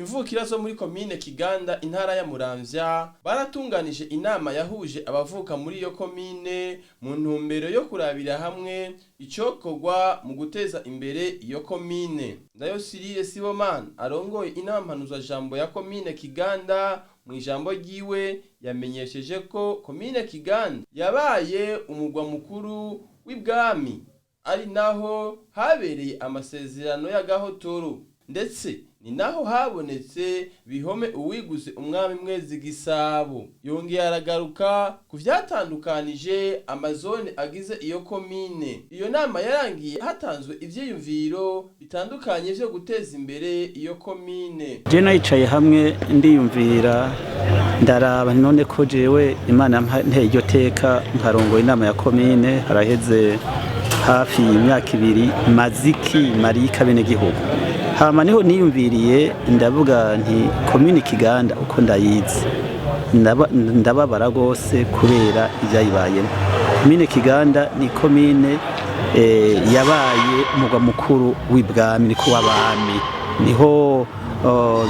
imvukira zo muri komine Kiganda intara ya Muramvya baratunganije inama yahuje abavuka muri iyo komine mu ntumbero yo kurabira hamwe icokorwa mu guteza imbere iyo komine. Ndayo Siriye Sibomana arongoye inama mpanuza jambo ya komine Kiganda mu ijambo ryiwe yamenyesheje ko komine Kiganda yabaye umugwa mukuru w'ibwami ari naho habereye amasezerano y'agahotoro ndetse ni naho habonetse bihome uwiguze umwami Mwezi Gisabo. Yongeye aragaruka ku vyatandukanije amazone agize iyo komine. Iyo nama yarangiye hatanzwe ivyiyumviro bitandukanye vyo guteza imbere iyo komine. Je nayicaye hamwe ndiyumvira ndaraba none ko jewe Imana nteye iryo teka nkarongo inama ya komine haraheze hafi imyaka 2 maziki marika bene gihugu. Hama niho niyumviriye ndavuga nti komine Kiganda uko ndayizi ndababara gose kubera ivyayibayemo. Komine Kiganda ni komine yabaye umugwa mukuru w'ibwami ni kuwabami niho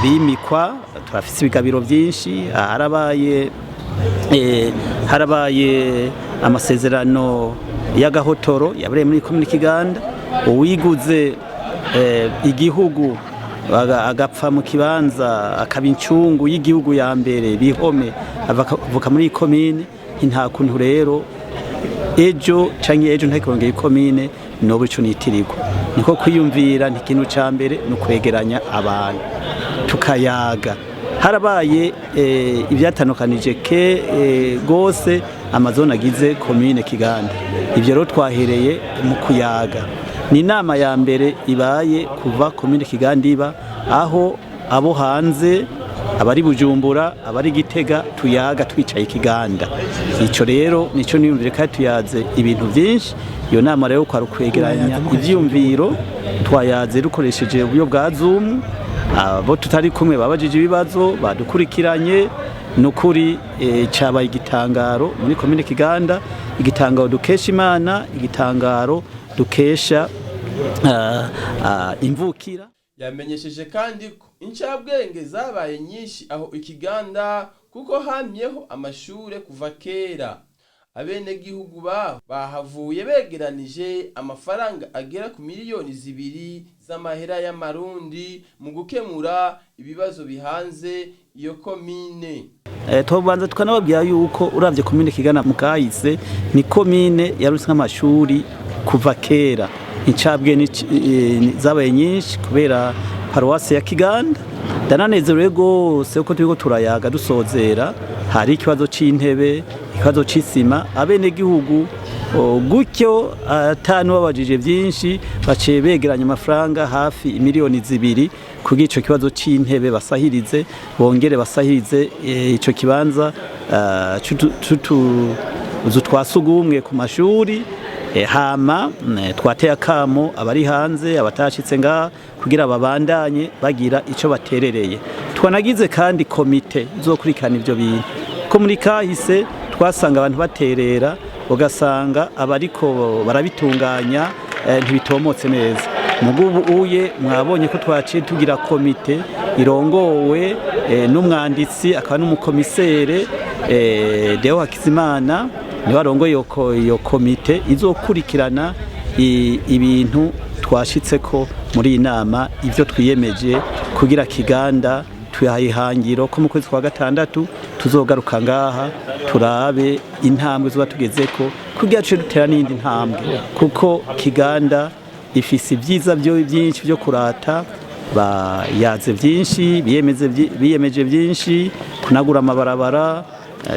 bimikwa turafise ibigabiro byinshi harabaye amasezerano y'agahotoro yabereye muri komine Kiganda uwiguze igihugu agapfa mu kibanza akaba incungu y'igihugu ya mbere bihome avuka muri komine nta kuntu rero ejo ntakironge komine nobo ico nitirirwa niko kwiyumvira ntikintu ca mbere no kwegeranya abantu tukayaga harabaye ivyatandukanije gose amazone agize komine Kiganda. Ivyo rero twahereye mu kuyaga ni inama ya mbere ibaye kuva komine Kiganda iba aho abo hanze abari Bujumbura abari Gitega tuyaga twicaye Kiganda. Ico rero nico niyumvire ka tuyaze ibintu byinshi. Iyo nama rero kwa rukwegeranya ivyiyumviro twayaze rukoresheje uburyo bwa Zoom abo tutari kumwe babajije ibibazo badukurikiranye nukuri cabaye igitangaro muri komine Kiganda, igitangaro dukesha Imana, igitangaro dukesha imvukira. Yamenyesheje kandi ko incabwenge zabaye nyinshi aho Ikiganda kuko hamyeho amashure kuva kera. Abene gihugu bahavuye begeranije amafaranga agera ku miliyoni 2 z'amahera y'amarundi mu gukemura ibibazo bihanze iyo komine. Tubanza tukanababwira yuko uravye komine Kiganda mukahise ni komine yarutse amashuri kuva kera. Incabwe zabaye nyinshi kubera paruwasi ya Kiganda. Ndananezerewe gose uko turiko turayaga dusozera hari ikibazo c'intebe ikibazo c'isima abene gihugu gutyo atanu babajije byinshi baciye begeranya amafaranga hafi miliyoni 2 kugira ico kibazo c'intebe basahirize bongere basahirize ico kibanza twasugumwe ku mashuri. Hama twateye akamo abari hanze abatashitse nga kugira babandanye bagira ico baterereye. Twanagize kandi komite izokurikana ivyo bintu ko muri kahise twasanga abantu baterera ugasanga abariko barabitunganya ntibitomotse neza. Mugubu uye mwabonye ko twaciye tugira komite irongowe n'umwanditsi akaba n'umukomisere Deo Hakizimana ni warongo iyo komite izokurikirana ibintu twashitseko muri inama ivyo twiyemeje kugira Kiganda tuyahangiro ko mu kwezi kwa 6 tuzogaruka ngaha turabe intambwe zo batugezeko kugira cyo dutera n'indi ntambwe kuko Kiganda ifise ibyiza byinshi byo kurata bayaze byinshi biyemeje byinshi kunagura amabarabara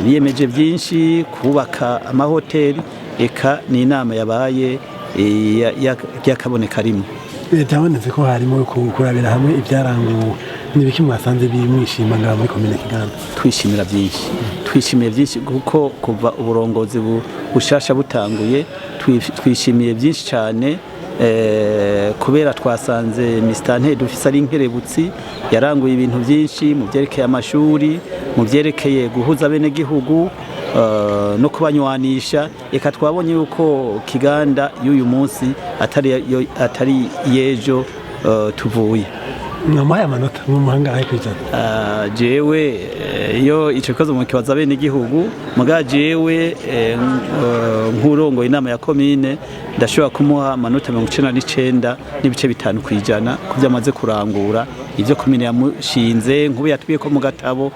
biyemeje byinshi kubaka amahoteli eka ni inama yabaye yakaboneka rimwe. Byabonetse ko harimo kurabira hamwe ibyaranguwe nibiki mwasanze bimwishima ngara muri komine Kiganda. Twishimiye byinshi kuko kuva uburongozi bushasha butanguye twishimiye byinshi cyane kubera twasanze Mr. dufise ari inkerebutsi yaranguye ibintu byinshi mu byerekeye amashuri mu byerekeye guhuza bene gihugu no kubanywanisha. Eka twabonye yuko Kiganda y'uyu munsi atari yejo tuvuye. mwamuhaye amanota mumuhangaye kwijana jewe iyo ico kibazo mu kibaza bene igihugu muga jewe nkurongo inama ya komine ndashobora kumuha amanota 99 n'ibice 5 kwijana kuvyamaze kurangura ivyo komine yamushinze nkubu yatwiye ko mu gatabo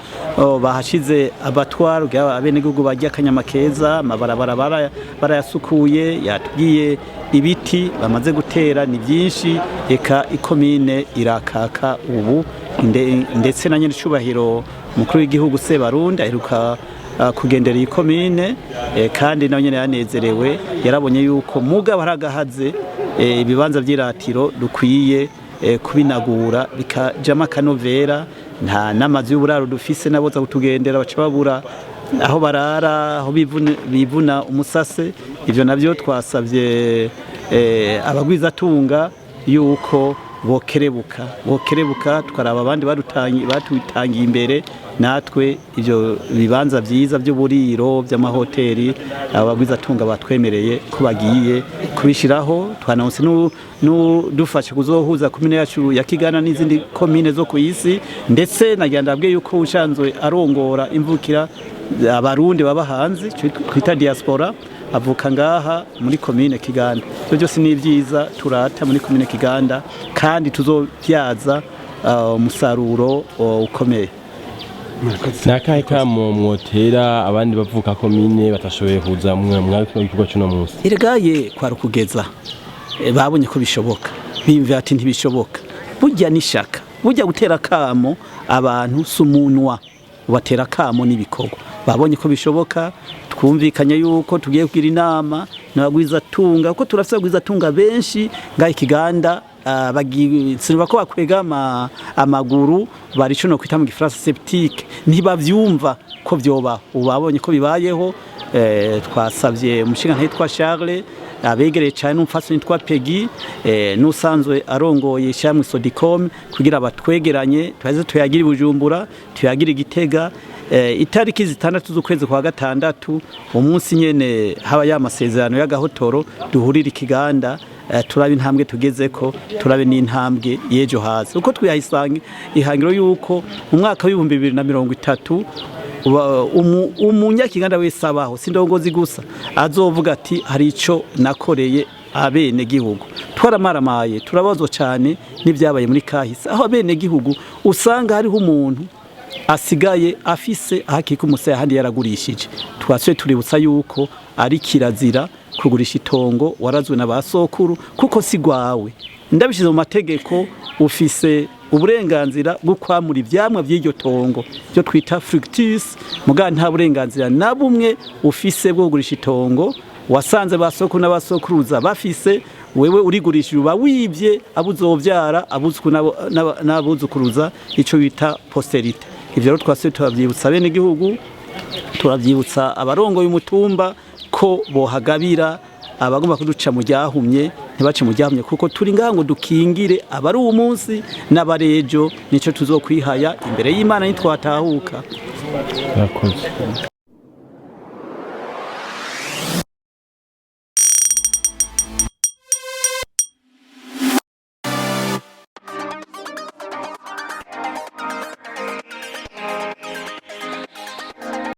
bahashize abatwaro abene igihugu bajya kanyama keza amabarabara barayasukuye yatwiye ibiti bamaze gutera ni byinshi eka ikomine irakaka ubu ndetse na nyine cubahiro mukuru w'igihugu Sebarundi aheruka kugendera iyi komine kandi nawe nyine yanezerewe yarabonye yuko mugabo haragahaze ibibanza by'iratiro dukwiye kubinagura bikajama akanovera nta n'amazu y'uburaro dufise naboza kutugendera baca babura aho barara aho bivuna umusase ivyo navyo twasavye abagwizatunga yuko bokerebuka twaraba abandi batutangiye imbere natwe ivyo bibanza vyiza by'uburiro by'amahoteli abagwizatunga batwemereye ko bagiye kubishiraho twanonse dufashe kuzohuza komine yacu ya Kiganda n'izindi komine zo kuyisi ndetse nagenda abwiye yuko ushanzwe arongora imvukira abarundi baba hanze twita diaspora avuka ngaha muri komine Kiganda byo byose ni byiza turata muri komine Kiganda kandi tuzovyaza umusaruro ukomeye nakahe kamo mwotera abandi bavuka komine batashoboye kuza mwari ikigo cy'uno munsi irgaye kwa rukugeza babonye ko bishoboka bimve ati ntibishoboka burya nishaka burya gutera kamo abantu sumunwa ubatera kamo n'ibikorwa babonye ko bishoboka twumvikanye yuko tugiye kugira inama n'abagwizatunga kuko turafite abagwizatunga benshi ngaho Kiganda bagisinba ko bakwega amaguru barico no kwita mu gifaransa septique ntibavyumva ko vyoba ubabonye ko bibayeho twasavye umushinga ntitwa Charles abegereye cyane n'umfasi nitwa Peggy n'usanzwe arongoye shamwe Sodicom kugira batwegeranye twaze tuyagira Bujumbura tuyagira Gitega itariki zitandatu z'ukwezi kwa gatandatu umunsi nyene haba y'amasezerano y'agahotoro duhurira Kiganda turabe intambwe tugezeko turabe n'intambwe yejo hazi uko twiyahisanga ihangiro yuko mu mwaka wa 2030 umunyakiganda wese abaho sindongozi gusa azovuga ati hari ico nakoreye abene gihugu twaramaramaye turabazwa cyane n'ibyabaye muri kahise aho abene gihugu usanga hariho umuntu asigaye afise ahakika umusaya handi yaragurishije twaswe tuributsa yuko ari kirazira kugurisha itongo warazwe na basokuru kuko sigwawe ndabishize mu mategeko ufise uburenganzira bwo kwamura ivyamwa by'iryo tongo byo twita fructus muga nta burenganzira na bumwe ufise bwo kugurisha itongo wasanze basokuru n'abasokuruza bafise wewe urigurisha uba wivye abuzovyara abuzku n'abuzukuruza ico bita posterite ivyo rero twase turavyibutsa bene igihugu turavyibutsa abarongo y'umutumba ko bohagabira abagomba kuduca mu ryahumye ntibace mu ryahumye kuko turi ngango dukingire abari uwo munsi n'abarejo nico tuzokwihaya imbere y'Imana nitwatahuka.